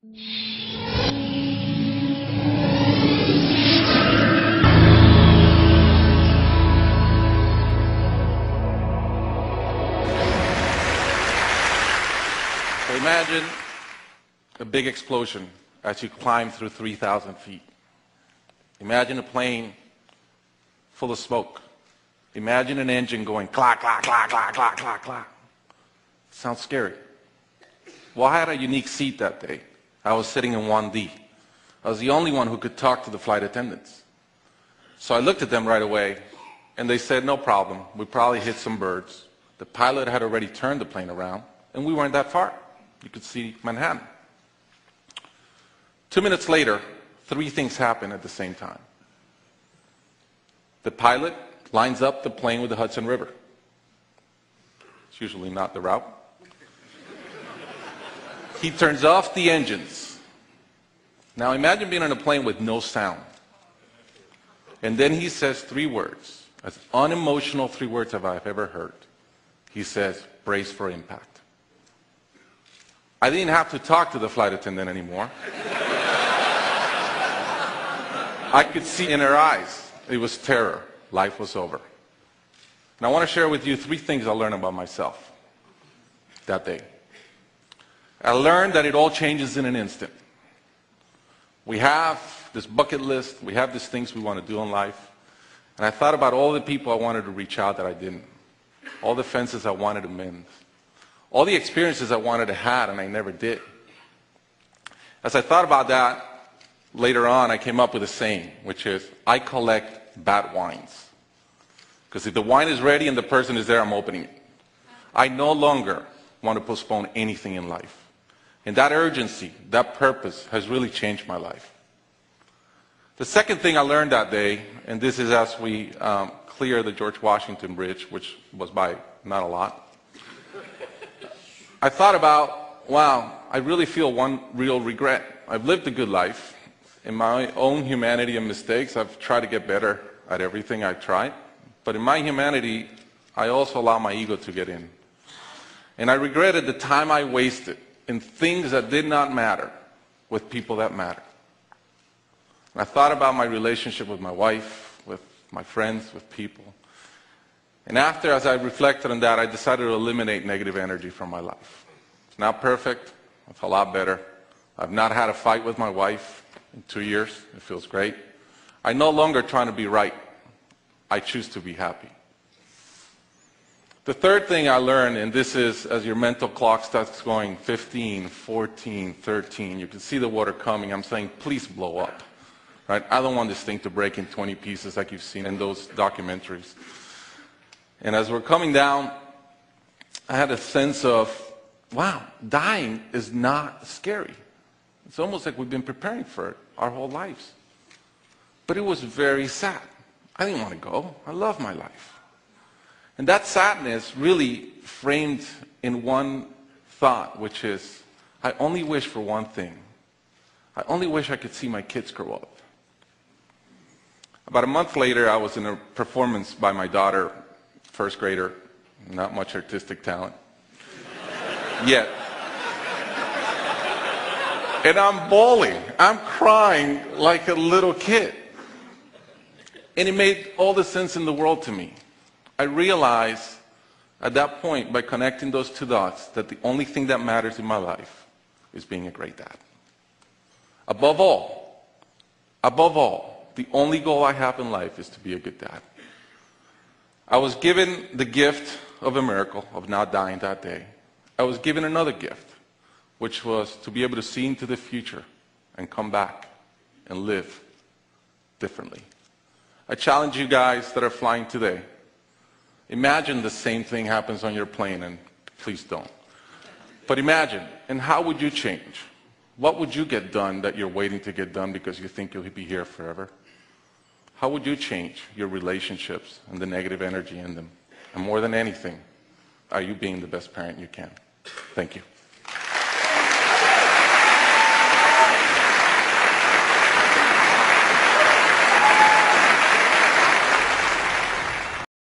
So imagine a big explosion as you climb through 3,000 feet. Imagine a plane full of smoke. Imagine an engine going clack, clack, clack, clack, clack, clack, clack. Sounds scary. Well, I had a unique seat that day. I was sitting in 1D. I was the only one who could talk to the flight attendants. So I looked at them right away, and they said, no problem. We probably hit some birds. The pilot had already turned the plane around, and we weren't that far. You could see Manhattan. 2 minutes later, 3 things happened at the same time. The pilot lines up the plane with the Hudson River. It's usually not the route. He turns off the engines. Now imagine being on a plane with no sound. And then he says 3 words, as unemotional 3 words as I've ever heard. He says, brace for impact. I didn't have to talk to the flight attendant anymore. I could see in her eyes, it was terror. Life was over. And I want to share with you 3 things I learned about myself that day. I learned that it all changes in an instant. We have this bucket list, we have these things we want to do in life, and I thought about all the people I wanted to reach out that I didn't, all the fences I wanted to mend, all the experiences I wanted to have and I never did. As I thought about that, later on I came up with a saying, which is, I collect bad wines. Because if the wine is ready and the person is there, I'm opening it. I no longer want to postpone anything in life. And that urgency, that purpose has really changed my life. The second thing I learned that day, and this is as we clear the George Washington Bridge, which was by not a lot, I thought about, wow, I really feel one real regret. I've lived a good life. In my own humanity and mistakes, I've tried to get better at everything I've tried. But in my humanity, I also allow my ego to get in. And I regretted the time I wasted in things that did not matter with people that matter. And I thought about my relationship with my wife, with my friends, with people. And after, as I reflected on that, I decided to eliminate negative energy from my life. It's not perfect. It's a lot better. I've not had a fight with my wife in 2 years. It feels great. I'm no longer trying to be right. I choose to be happy. The third thing I learned, and this is as your mental clock starts going 15, 14, 13, you can see the water coming. I'm saying, please blow up. Right? I don't want this thing to break in 20 pieces like you've seen in those documentaries. And as we're coming down, I had a sense of, wow, dying is not scary. It's almost like we've been preparing for it our whole lives. But it was very sad. I didn't want to go. I love my life. And that sadness really framed in one thought, which is, I only wish for one thing. I only wish I could see my kids grow up. About a month later, I was in a performance by my daughter, first grader, not much artistic talent yet. And I'm bawling. I'm crying like a little kid. And it made all the sense in the world to me. I realized at that point, by connecting those 2 dots, that the only thing that matters in my life is being a great dad. Above all, the only goal I have in life is to be a good dad. I was given the gift of a miracle of not dying that day. I was given another gift, which was to be able to see into the future and come back and live differently. I challenge you guys that are flying today. Imagine the same thing happens on your plane, and please don't. But imagine, and how would you change? What would you get done that you're waiting to get done because you think you'll be here forever? How would you change your relationships and the negative energy in them? And more than anything, are you being the best parent you can? Thank you.